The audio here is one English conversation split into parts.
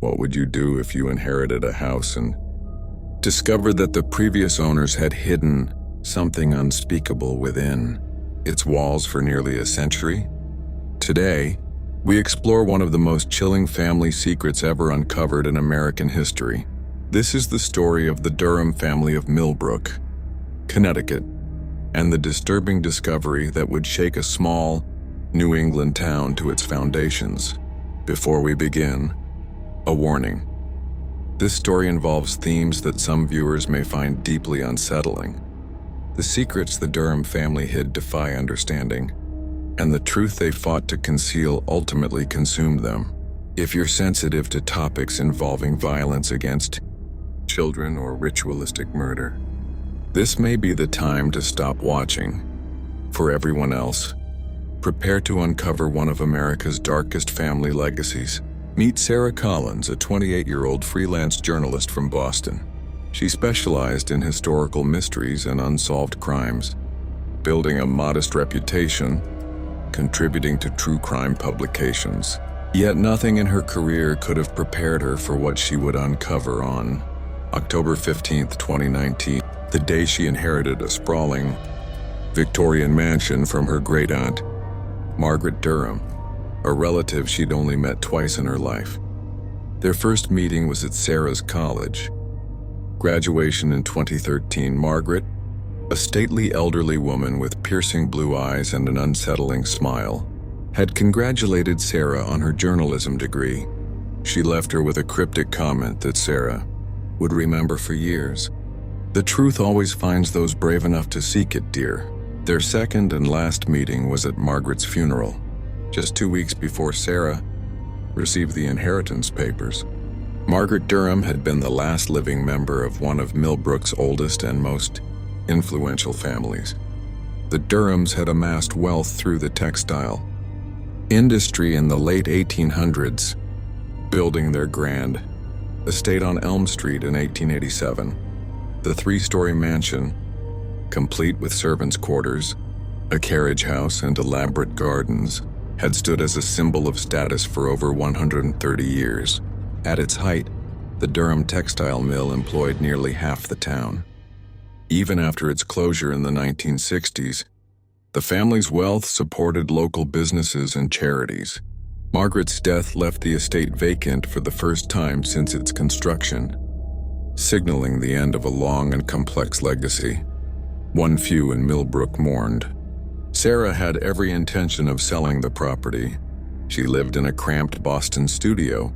What would you do if you inherited a house and discovered that the previous owners had hidden something unspeakable within its walls for nearly a century? Today, we explore one of the most chilling family secrets ever uncovered in American history. This is the story of the Durham family of Millbrook, Connecticut, and the disturbing discovery that would shake a small, New England town to its foundations. Before we begin, a warning. This story involves themes that some viewers may find deeply unsettling. The secrets the Durham family hid defy understanding, and the truth they fought to conceal ultimately consumed them. If you're sensitive to topics involving violence against children or ritualistic murder, this may be the time to stop watching. For everyone else, prepare to uncover one of America's darkest family legacies. Meet Sarah Collins, a 28-year-old freelance journalist from Boston. She specialized in historical mysteries and unsolved crimes, building a modest reputation, contributing to true crime publications. Yet nothing in her career could have prepared her for what she would uncover on October 15, 2019, the day she inherited a sprawling Victorian mansion from her great-aunt, Margaret Durham, a relative she'd only met twice in her life. Their first meeting was at Sarah's college. Graduation in 2013, Margaret, a stately elderly woman with piercing blue eyes and an unsettling smile, had congratulated Sarah on her journalism degree. She left her with a cryptic comment that Sarah would remember for years. The truth always finds those brave enough to seek it, dear. Their second and last meeting was at Margaret's funeral, just 2 weeks before Sarah received the inheritance papers. Margaret Durham had been the last living member of one of Millbrook's oldest and most influential families. The Durhams had amassed wealth through the textile industry in the late 1800s, building their grand estate on Elm Street in 1887. The 3-story mansion, complete with servants' quarters, a carriage house, and elaborate gardens, had stood as a symbol of status for over 130 years. At its height, the Durham textile mill employed nearly half the town. Even after its closure in the 1960s, the family's wealth supported local businesses and charities. Margaret's death left the estate vacant for the first time since its construction, signaling the end of a long and complex legacy, one few in Millbrook mourned. Sarah had every intention of selling the property. She lived in a cramped Boston studio,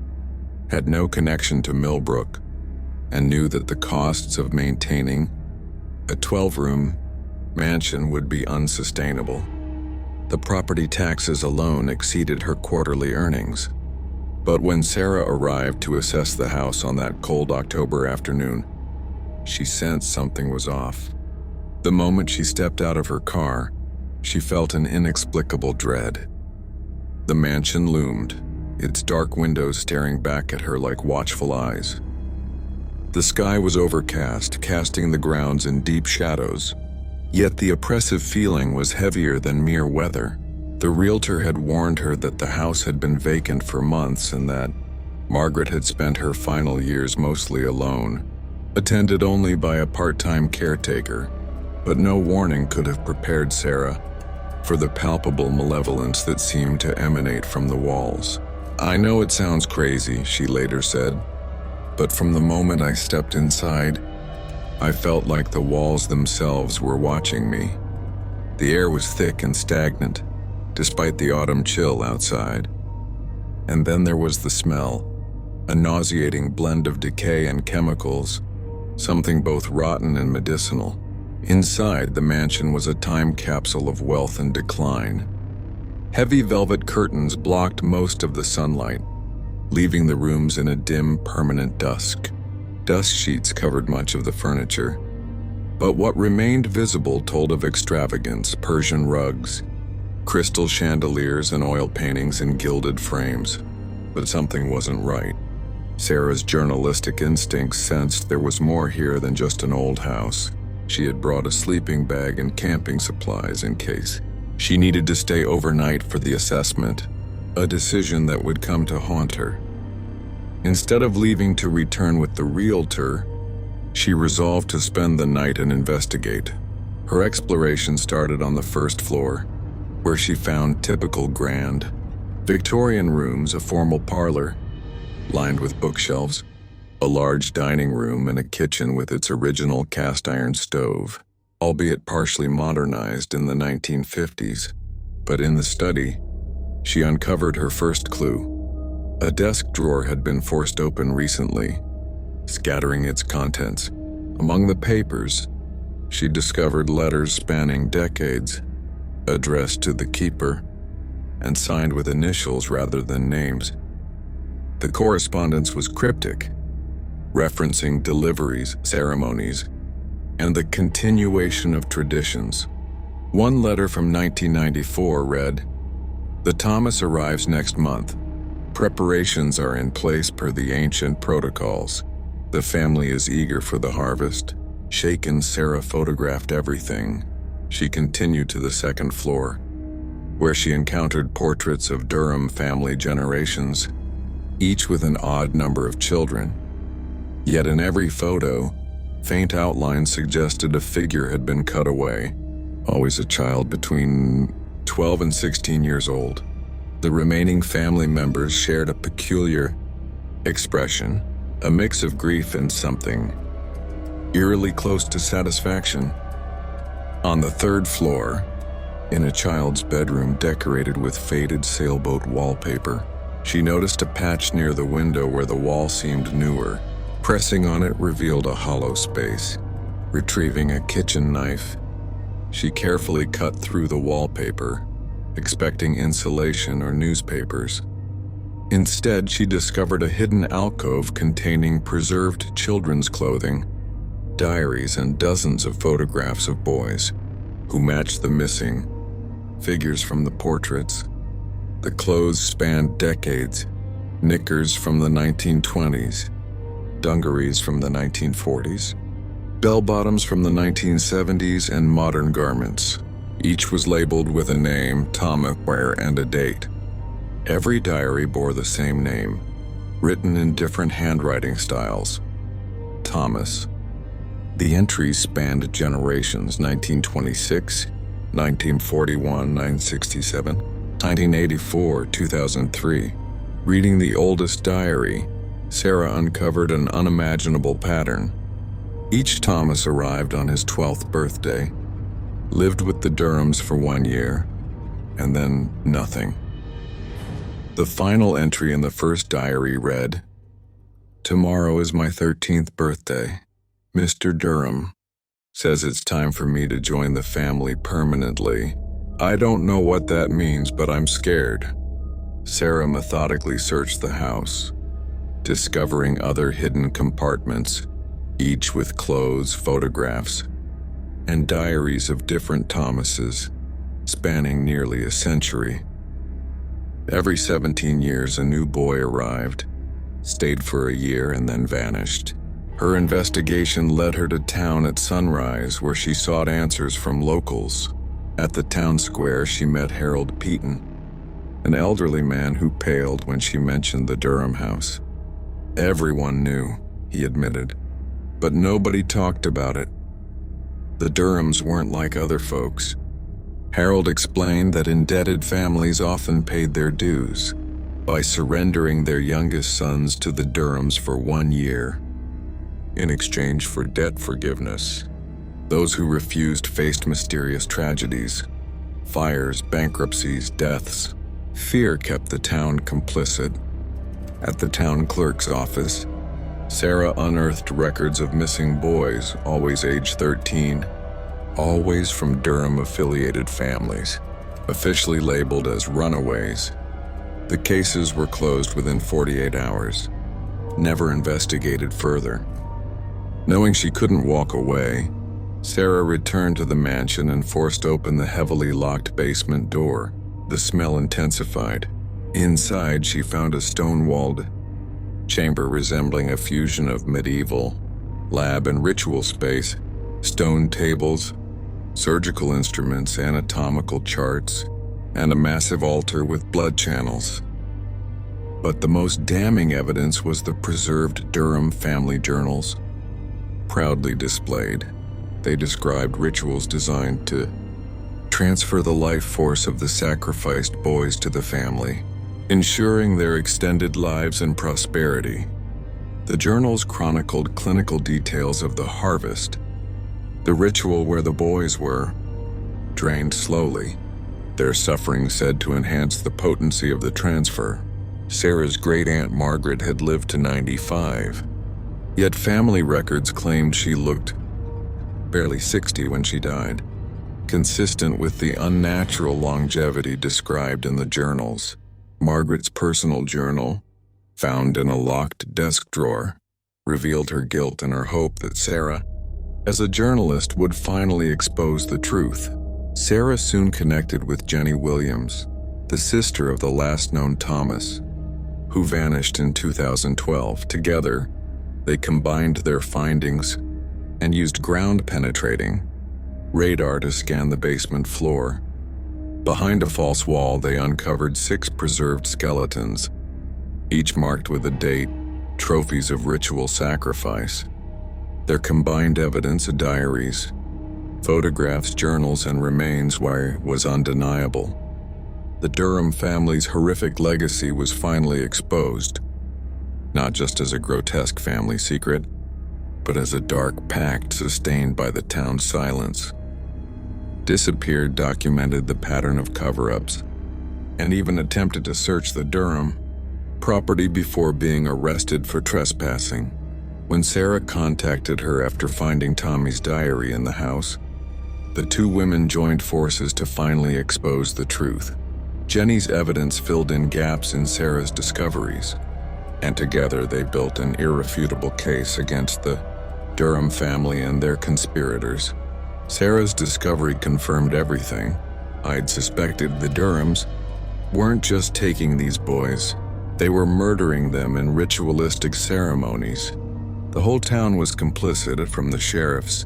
had no connection to Millbrook, and knew that the costs of maintaining a 12-room mansion would be unsustainable. The property taxes alone exceeded her quarterly earnings. But when Sarah arrived to assess the house on that cold October afternoon, she sensed something was off. The moment she stepped out of her car, she felt an inexplicable dread. The mansion loomed, its dark windows staring back at her like watchful eyes. The sky was overcast, casting the grounds in deep shadows. Yet the oppressive feeling was heavier than mere weather. The realtor had warned her that the house had been vacant for months and that Margaret had spent her final years mostly alone, attended only by a part-time caretaker. But no warning could have prepared Sarah for the palpable malevolence that seemed to emanate from the walls. "I know it sounds crazy," she later said, "but from the moment I stepped inside, I felt like the walls themselves were watching me." The air was thick and stagnant, despite the autumn chill outside. And then there was the smell, a nauseating blend of decay and chemicals, something both rotten and medicinal. Inside, the mansion was a time capsule of wealth and decline. Heavy velvet curtains blocked most of the sunlight, leaving the rooms in a dim, permanent dusk. Dust sheets covered much of the furniture, but what remained visible told of extravagance: Persian rugs, crystal chandeliers, and oil paintings in gilded frames. But something wasn't right. Sarah's journalistic instincts sensed there was more here than just an old house. She had brought a sleeping bag and camping supplies in case she needed to stay overnight for the assessment, a decision that would come to haunt her. Instead of leaving to return with the realtor, she resolved to spend the night and investigate. Her exploration started on the first floor, where she found typical grand Victorian rooms, a formal parlor lined with bookshelves, a large dining room, and a kitchen with its original cast-iron stove, albeit partially modernized in the 1950s. But in the study, she uncovered her first clue. A desk drawer had been forced open recently, scattering its contents. Among the papers, she discovered letters spanning decades, addressed to the keeper, and signed with initials rather than names. The correspondence was cryptic, referencing deliveries, ceremonies, and the continuation of traditions. One letter from 1994 read, "The Thomas arrives next month. Preparations are in place per the ancient protocols. The family is eager for the harvest." Shaken, Sarah photographed everything. She continued to the second floor, where she encountered portraits of Durham family generations, each with an odd number of children. Yet in every photo, faint outlines suggested a figure had been cut away, always a child between 12 and 16 years old. The remaining family members shared a peculiar expression, a mix of grief and something eerily close to satisfaction. On the third floor, in a child's bedroom decorated with faded sailboat wallpaper, she noticed a patch near the window where the wall seemed newer. Pressing on it revealed a hollow space. Retrieving a kitchen knife, she carefully cut through the wallpaper, expecting insulation or newspapers. Instead, she discovered a hidden alcove containing preserved children's clothing, diaries, and dozens of photographs of boys who matched the missing figures from the portraits. The clothes spanned decades: knickers from the 1920s, dungarees from the 1940s, bell-bottoms from the 1970s, and modern garments. Each was labeled with a name, Thomas, where, and a date. Every diary bore the same name, written in different handwriting styles: Thomas. The entries spanned generations: 1926, 1941, 1967, 1984, 2003. Reading the oldest diary, Sarah uncovered an unimaginable pattern. Each Thomas arrived on his 12th birthday, lived with the Durhams for 1 year, and then nothing. The final entry in the first diary read, "Tomorrow is my 13th birthday. Mr. Durham says it's time for me to join the family permanently. I don't know what that means, but I'm scared." Sarah methodically searched the house, discovering other hidden compartments, each with clothes, photographs, and diaries of different Thomases, spanning nearly a century. Every 17 years, a new boy arrived, stayed for a year, and then vanished. Her investigation led her to town at sunrise, where she sought answers from locals. At the town square, she met Harold Peaton, an elderly man who paled when she mentioned the Durham house. Everyone knew, he admitted, but nobody talked about it. The Durhams weren't like other folks. Harold explained that indebted families often paid their dues by surrendering their youngest sons to the Durhams for 1 year, in exchange for debt forgiveness. Those who refused faced mysterious tragedies: fires, bankruptcies, deaths. Fear kept the town complicit. At the town clerk's office, Sarah unearthed records of missing boys, always age 13, always from Durham-affiliated families, officially labeled as runaways. The cases were closed within 48 hours, never investigated further. Knowing she couldn't walk away, Sarah returned to the mansion and forced open the heavily locked basement door. The smell intensified. Inside, she found a stone-walled chamber resembling a fusion of medieval lab and ritual space: stone tables, surgical instruments, anatomical charts, and a massive altar with blood channels. But the most damning evidence was the preserved Durham family journals. Proudly displayed, they described rituals designed to transfer the life force of the sacrificed boys to the family, ensuring their extended lives and prosperity. The journals chronicled clinical details of the harvest, the ritual where the boys were drained slowly, their suffering said to enhance the potency of the transfer. Sarah's great-aunt Margaret had lived to 95, yet family records claimed she looked barely 60 when she died, consistent with the unnatural longevity described in the journals. Margaret's personal journal, found in a locked desk drawer, revealed her guilt and her hope that Sarah, as a journalist, would finally expose the truth. Sarah soon connected with Jenny Williams, the sister of the last known Thomas, who vanished in 2012. Together, they combined their findings and used ground-penetrating radar to scan the basement floor. Behind a false wall, they uncovered 6 preserved skeletons, each marked with a date, trophies of ritual sacrifice. Their combined evidence, diaries, photographs, journals, and remains, was undeniable. The Durham family's horrific legacy was finally exposed, not just as a grotesque family secret, but as a dark pact sustained by the town's silence. Disappeared documented the pattern of cover-ups, and even attempted to search the Durham property before being arrested for trespassing. When Sarah contacted her after finding Tommy's diary in the house, the 2 women joined forces to finally expose the truth. Jenny's evidence filled in gaps in Sarah's discoveries, and together they built an irrefutable case against the Durham family and their conspirators. Sarah's discovery confirmed everything I'd suspected. The Durhams weren't just taking these boys, they were murdering them in ritualistic ceremonies. The whole town was complicit, from the sheriff's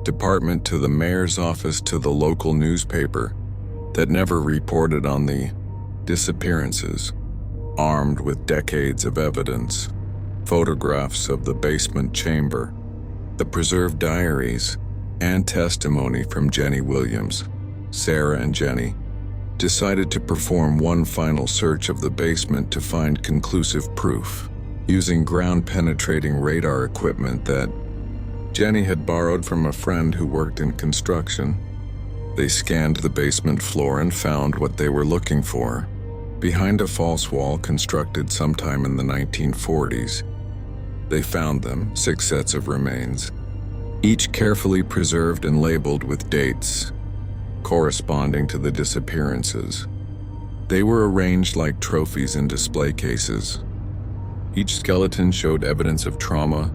department to the mayor's office to the local newspaper that never reported on the disappearances. Armed with decades of evidence, photographs of the basement chamber, the preserved diaries, and testimony from Jenny Williams, Sarah and Jenny decided to perform one final search of the basement to find conclusive proof. Using ground-penetrating radar equipment that Jenny had borrowed from a friend who worked in construction, they scanned the basement floor and found what they were looking for. Behind a false wall constructed sometime in the 1940s, they found them, 6 sets of remains, each carefully preserved and labeled with dates corresponding to the disappearances. They were arranged like trophies in display cases. Each skeleton showed evidence of trauma,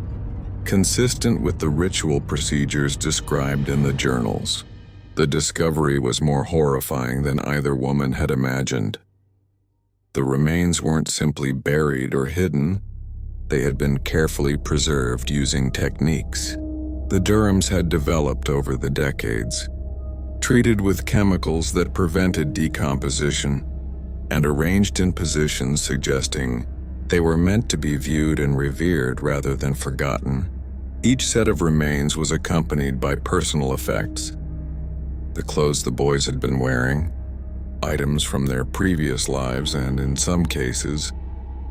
consistent with the ritual procedures described in the journals. The discovery was more horrifying than either woman had imagined. The remains weren't simply buried or hidden, they had been carefully preserved using techniques the Durhams had developed over the decades, treated with chemicals that prevented decomposition, and arranged in positions suggesting they were meant to be viewed and revered rather than forgotten. Each set of remains was accompanied by personal effects: the clothes the boys had been wearing, items from their previous lives, and in some cases,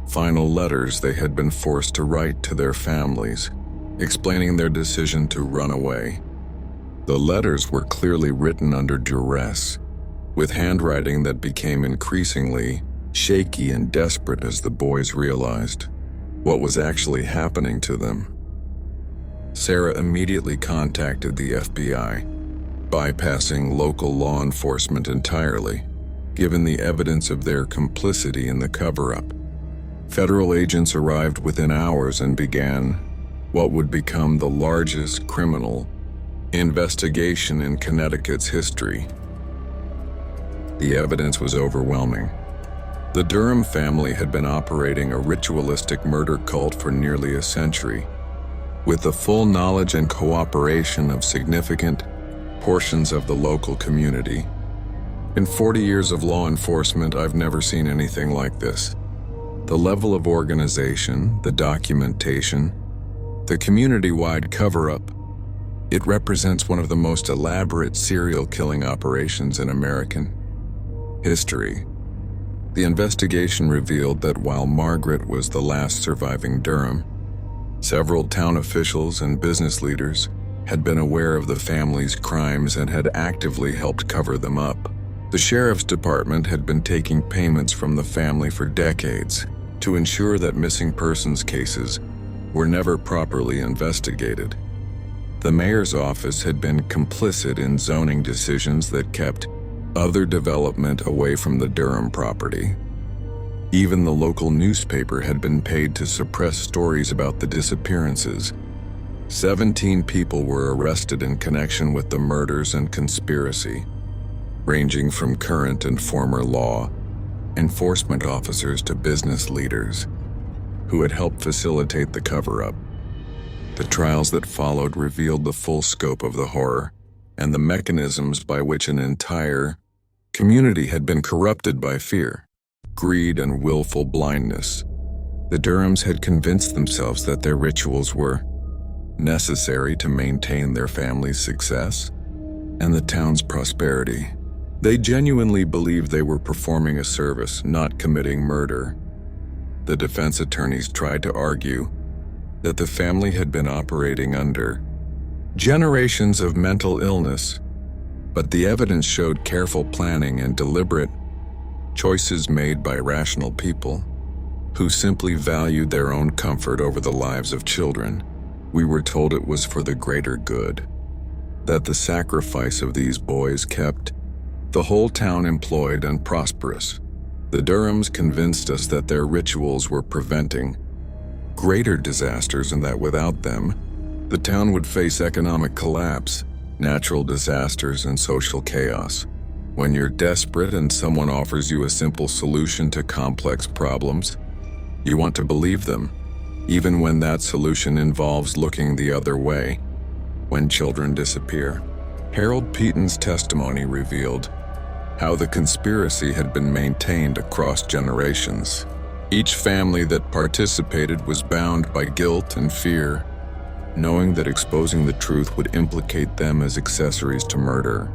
final letters they had been forced to write to their families, explaining their decision to run away. The letters were clearly written under duress, with handwriting that became increasingly shaky and desperate as the boys realized what was actually happening to them. Sarah immediately contacted the FBI, bypassing local law enforcement entirely, given the evidence of their complicity in the cover-up. Federal agents arrived within hours and began what would become the largest criminal investigation in Connecticut's history. The evidence was overwhelming. The Durham family had been operating a ritualistic murder cult for nearly a century, with the full knowledge and cooperation of significant portions of the local community. In 40 years of law enforcement, I've never seen anything like this. The level of organization, the documentation, the community-wide cover-up, it represents one of the most elaborate serial killing operations in American history. The investigation revealed that while Margaret was the last surviving Durham, several town officials and business leaders had been aware of the family's crimes and had actively helped cover them up. The sheriff's department had been taking payments from the family for decades to ensure that missing persons cases were never properly investigated. The mayor's office had been complicit in zoning decisions that kept other development away from the Durham property. Even the local newspaper had been paid to suppress stories about the disappearances. 17 people were arrested in connection with the murders and conspiracy, ranging from current and former law enforcement officers to business leaders who had helped facilitate the cover-up. The trials that followed revealed the full scope of the horror and the mechanisms by which an entire community had been corrupted by fear, greed, and willful blindness. The Durhams had convinced themselves that their rituals were necessary to maintain their family's success and the town's prosperity. They genuinely believed they were performing a service, not committing murder. The defense attorneys tried to argue that the family had been operating under generations of mental illness, but the evidence showed careful planning and deliberate choices made by rational people who simply valued their own comfort over the lives of children. We were told it was for the greater good, that the sacrifice of these boys kept the whole town employed and prosperous. The Durhams convinced us that their rituals were preventing greater disasters and that without them, the town would face economic collapse, natural disasters, and social chaos. When you're desperate and someone offers you a simple solution to complex problems, you want to believe them, even when that solution involves looking the other way. When children disappear, Harold Peaton's testimony revealed how the conspiracy had been maintained across generations. Each family that participated was bound by guilt and fear, knowing that exposing the truth would implicate them as accessories to murder.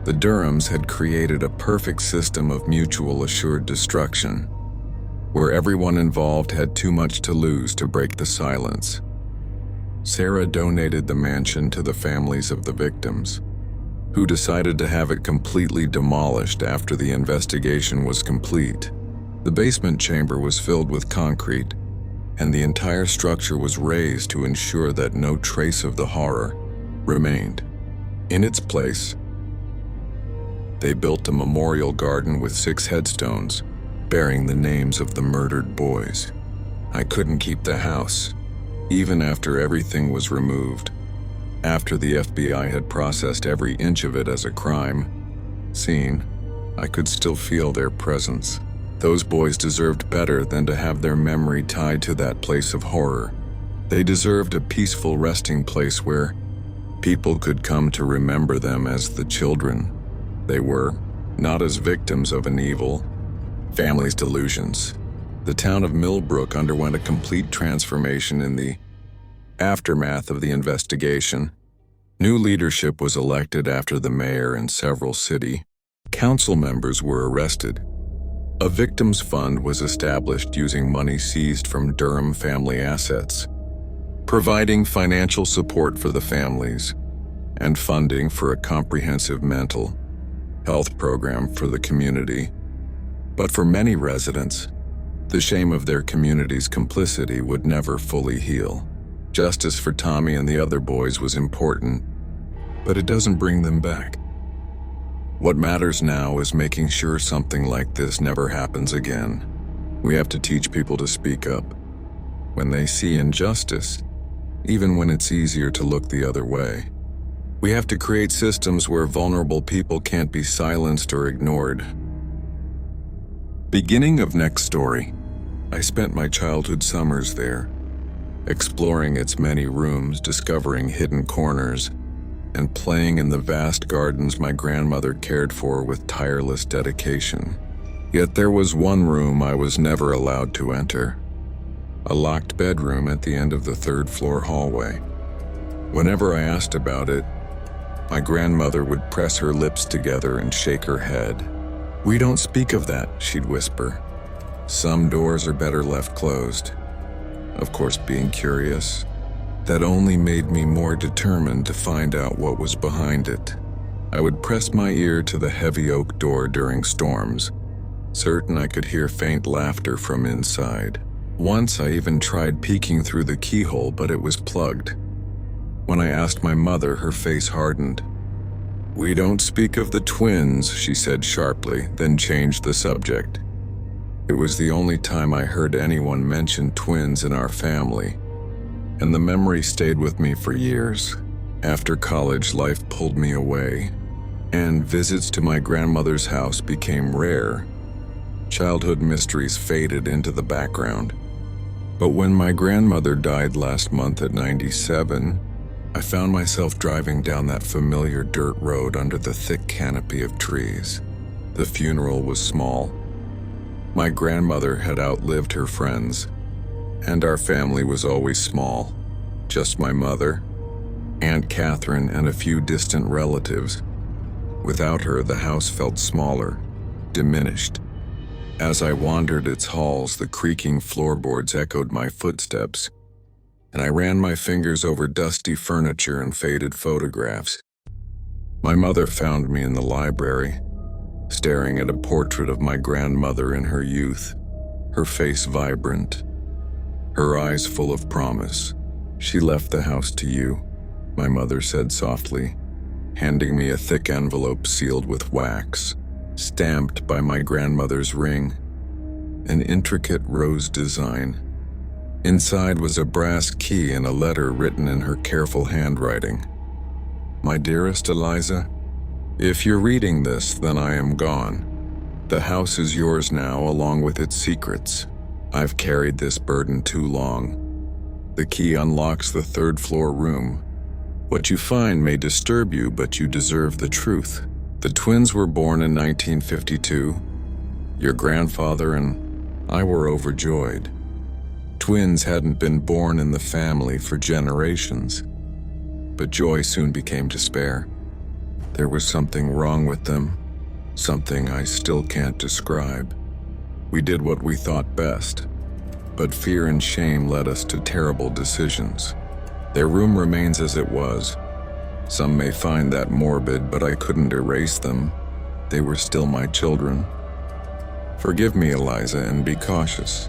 The Durhams had created a perfect system of mutual assured destruction, where everyone involved had too much to lose to break the silence. Sarah donated the mansion to the families of the victims, who decided to have it completely demolished after the investigation was complete. The basement chamber was filled with concrete, and the entire structure was raised to ensure that no trace of the horror remained. In its place, they built a memorial garden with 6 headstones bearing the names of the murdered boys. I couldn't keep the house, even after everything was removed. After the FBI had processed every inch of it as a crime scene, I could still feel their presence. Those boys deserved better than to have their memory tied to that place of horror. They deserved a peaceful resting place where people could come to remember them as the children they were, not as victims of an evil family's delusions. The town of Millbrook underwent a complete transformation in the aftermath of the investigation. New leadership was elected after the mayor and several city council members were arrested. A victims fund was established using money seized from Durham family assets, providing financial support for the families and funding for a comprehensive mental health program for the community. But for many residents, the shame of their community's complicity would never fully heal. Justice for Tommy and the other boys was important, but it doesn't bring them back. What matters now is making sure something like this never happens again. We have to teach people to speak up when they see injustice, even when it's easier to look the other way. We have to create systems where vulnerable people can't be silenced or ignored. Beginning of next story. I spent my childhood summers there, exploring its many rooms, discovering hidden corners, and playing in the vast gardens my grandmother cared for with tireless dedication. Yet there was one room I was never allowed to enter, a locked bedroom at the end of the third-floor hallway. Whenever I asked about it, my grandmother would press her lips together and shake her head. "We don't speak of that," she'd whisper. "Some doors are better left closed." Of course, being curious, that only made me more determined to find out what was behind it. I would press my ear to the heavy oak door during storms, certain I could hear faint laughter from inside. Once I even tried peeking through the keyhole, but it was plugged. When I asked my mother, her face hardened. "We don't speak of the twins," she said sharply, then changed the subject. It was the only time I heard anyone mention twins in our family, and the memory stayed with me for years. After college, life pulled me away, and visits to my grandmother's house became rare. Childhood mysteries faded into the background. But when my grandmother died last month at 97, I found myself driving down that familiar dirt road under the thick canopy of trees. The funeral was small. My grandmother had outlived her friends, and our family was always small. Just my mother, Aunt Catherine, and a few distant relatives. Without her, the house felt smaller, diminished. As I wandered its halls, the creaking floorboards echoed my footsteps, and I ran my fingers over dusty furniture and faded photographs. My mother found me in the library, staring at a portrait of my grandmother in her youth, her face vibrant, her eyes full of promise. "She left the house to you," my mother said softly, handing me a thick envelope sealed with wax, stamped by my grandmother's ring, an intricate rose design. Inside was a brass key and a letter written in her careful handwriting. "My dearest Eliza, if you're reading this, then I am gone. The house is yours now, along with its secrets. I've carried this burden too long. The key unlocks the third-floor room. What you find may disturb you, but you deserve the truth. The twins were born in 1952. Your grandfather and I were overjoyed. Twins hadn't been born in the family for generations, but joy soon became despair. There was something wrong with them, something I still can't describe. We did what we thought best, but fear and shame led us to terrible decisions. Their room remains as it was. Some may find that morbid, but I couldn't erase them. They were still my children. Forgive me, Eliza, and be cautious.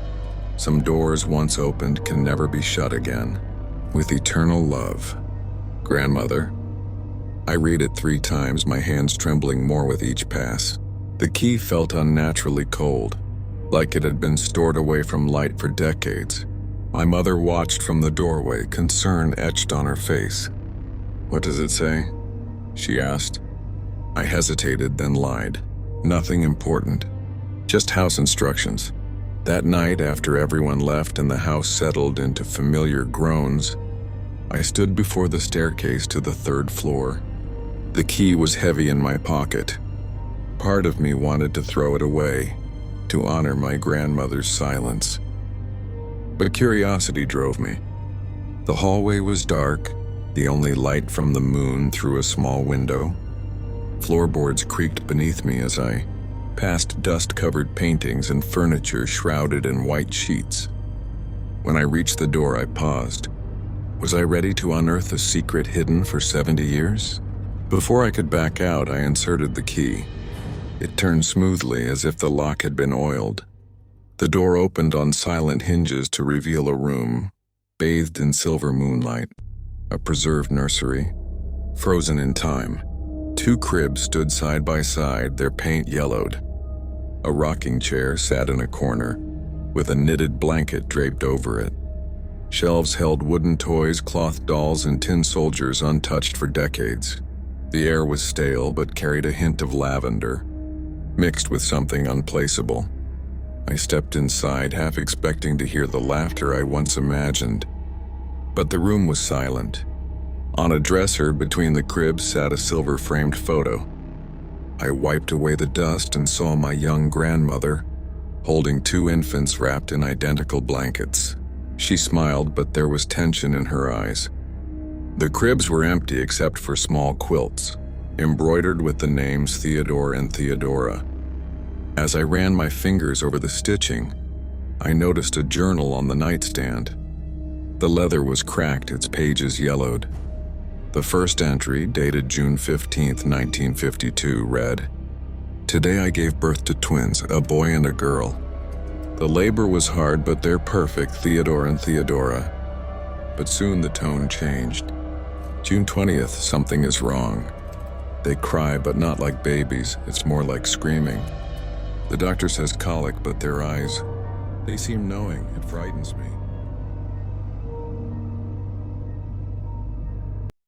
Some doors once opened can never be shut again. With eternal love, Grandmother." I read it 3 times, my hands trembling more with each pass. The key felt unnaturally cold, like it had been stored away from light for decades. My mother watched from the doorway, concern etched on her face. "What does it say?" she asked. I hesitated, then lied. "Nothing important. Just house instructions." That night, after everyone left and the house settled into familiar groans, I stood before the staircase to the 3rd floor. The key was heavy in my pocket. Part of me wanted to throw it away, to honor my grandmother's silence. But curiosity drove me. The hallway was dark, the only light from the moon through a small window. Floorboards creaked beneath me as I passed dust-covered paintings and furniture shrouded in white sheets. When I reached the door, I paused. Was I ready to unearth a secret hidden for 70 years? Before I could back out, I inserted the key. It turned smoothly, as if the lock had been oiled. The door opened on silent hinges to reveal a room, bathed in silver moonlight, a preserved nursery, frozen in time. 2 cribs stood side by side, their paint yellowed. A rocking chair sat in a corner, with a knitted blanket draped over it. Shelves held wooden toys, cloth dolls, and tin soldiers untouched for decades. The air was stale but carried a hint of lavender, mixed with something unplaceable. I stepped inside, half expecting to hear the laughter I once imagined. But the room was silent. On a dresser between the cribs sat a silver-framed photo. I wiped away the dust and saw my young grandmother holding two infants wrapped in identical blankets. She smiled, but there was tension in her eyes. The cribs were empty except for small quilts, embroidered with the names Theodore and Theodora. As I ran my fingers over the stitching, I noticed a journal on the nightstand. The leather was cracked, its pages yellowed. The first entry, dated June 15, 1952, read, "Today I gave birth to twins, a boy and a girl. The labor was hard, but they're perfect, Theodore and Theodora." But soon the tone changed. June 20th, something is wrong. They cry, but not like babies. It's more like screaming. The doctor says colic, but their eyes, they seem knowing. It frightens me.